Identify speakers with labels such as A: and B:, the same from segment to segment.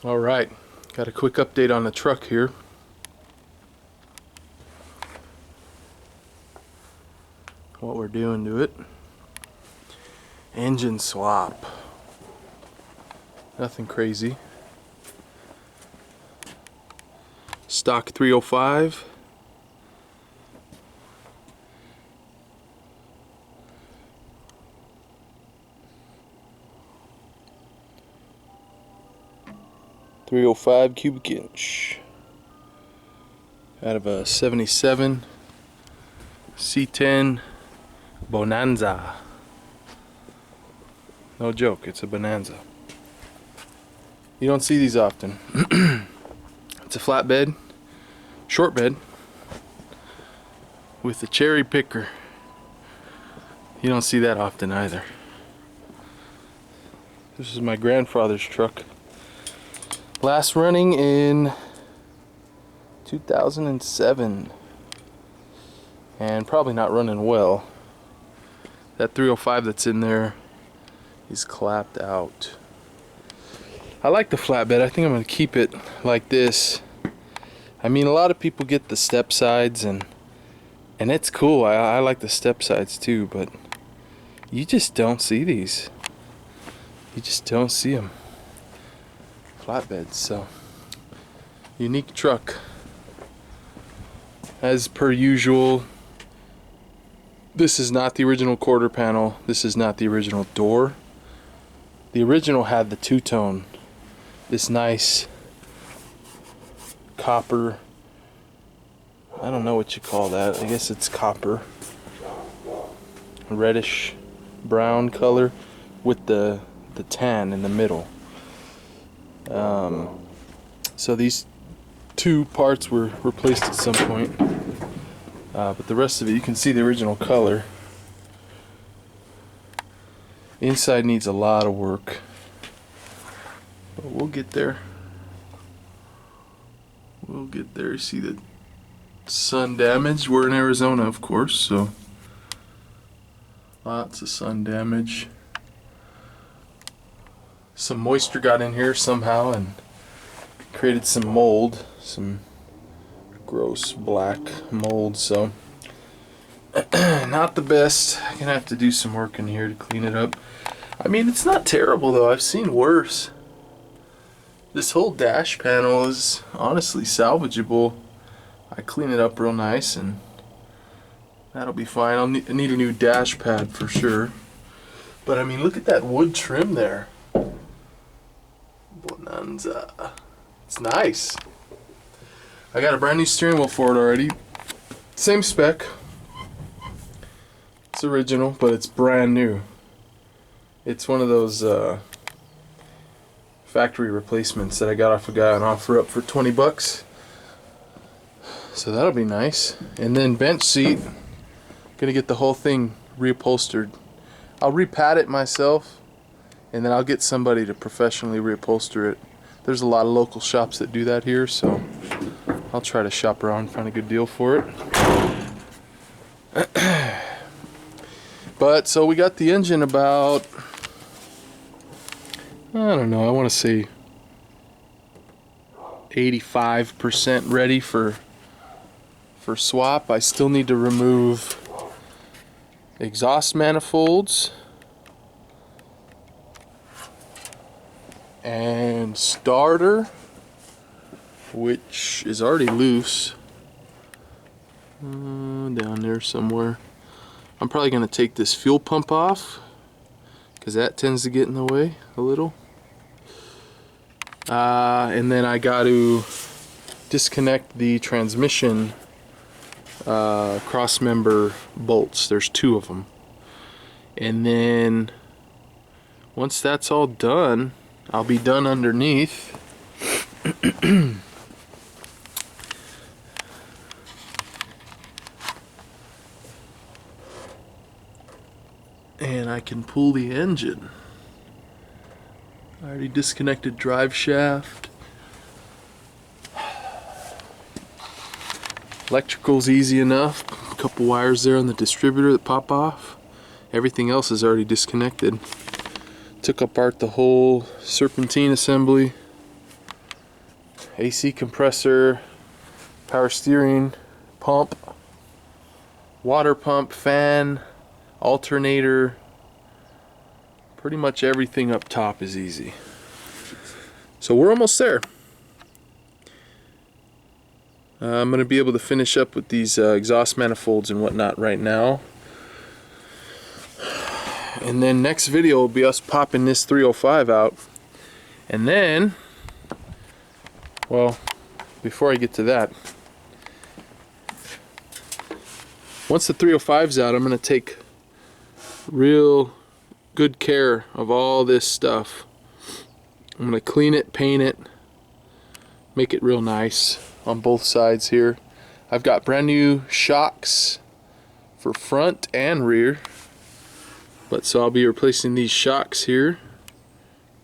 A: Alright, got a quick update on the truck here. What we're doing to it. Engine swap. Nothing crazy. Stock 305. .305 cubic inch out of a 77 C10 Bonanza. No joke, it's a Bonanza. You don't see these often. It's a flatbed, short bed with a cherry picker. You don't see that often either. This is my grandfather's truck. Last running in 2007, and probably not running well. That 305 that's in there is clapped out. I like the flatbed. I think I'm going to keep it like this. I mean, a lot of people get the step sides, and it's cool. I like the step sides too, but you just don't see these. You just don't see them. Flatbeds. So unique truck as per usual. This is not the original quarter panel. This is not the original door. The original had the two-tone, this nice copper, I don't know what you call that, I guess it's copper, reddish brown color with the tan in the middle. So these two parts were replaced at some point, but the rest of it, you can see the original color. The inside needs a lot of work, but we'll get there. We'll get there. You see the sun damage. We're in Arizona, of course, so lots of sun damage. Some moisture got in here somehow and created some mold, some gross black mold, so not the best. I'm gonna have to do some work in here to clean it up. I mean, it's not terrible though. I've seen worse. This whole dash panel is honestly salvageable. I clean it up real nice and that'll be fine. I need a new dash pad for sure. But I mean, look at that wood trim there. Bonanza. It's nice. I got a brand new steering wheel for it already. Same spec. It's original, but it's brand new. It's one of those factory replacements that I got off a guy on OfferUp for 20 bucks. So that'll be nice. And then bench seat. Gonna get the whole thing reupholstered. I'll repad it myself, and then I'll get somebody to professionally reupholster it. There's a lot of local shops that do that here, so I'll try to shop around and find a good deal for it. But so we got the engine about, I don't know, I want to say 85% ready for swap. I still need to remove exhaust manifolds and starter, which is already loose down there somewhere. I'm probably going to take this fuel pump off because that tends to get in the way a little. And then I got to disconnect the transmission cross member bolts. There's two of them. And then once that's all done, I'll be done underneath. And I can pull the engine. I already disconnected drive shaft. Electrical's easy enough. A couple wires there on the distributor that pop off. Everything else is already disconnected. Took apart the whole serpentine assembly. AC compressor, power steering, pump, water pump, fan, alternator. Pretty much everything up top is easy. So we're almost there. I'm going to be able to finish up with these exhaust manifolds and whatnot right now. And then next video will be us popping this 305 out. And then, well, before I get to that, once the 305's out, I'm going to take real good care of all this stuff. I'm going to clean it, paint it, make it real nice on both sides here. I've got brand new shocks for front and rear. So I'll be replacing these shocks here.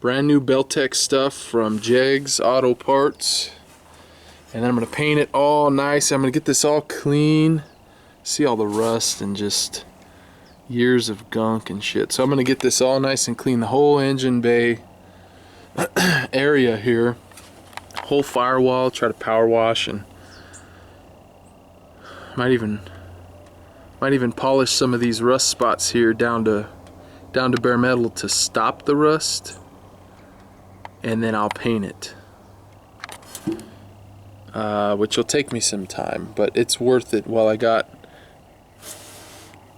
A: Brand new Beltex stuff from Jegs Auto Parts. And then I'm going to paint it all nice. I'm going to get this all clean. See all the rust and just years of gunk and shit. So I'm going to get this all nice and clean. The whole engine bay area here. Whole firewall. Try to power wash and might even polish some of these rust spots here down to bare metal to stop the rust, and then I'll paint it, which will take me some time, but it's worth it while I got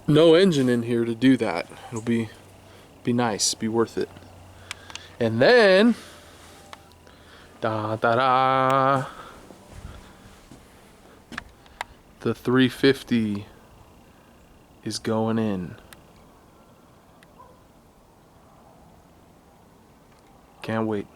A: no engine in here to do that. It'll be nice, be worth it. And then the 350 is going in. Can't wait.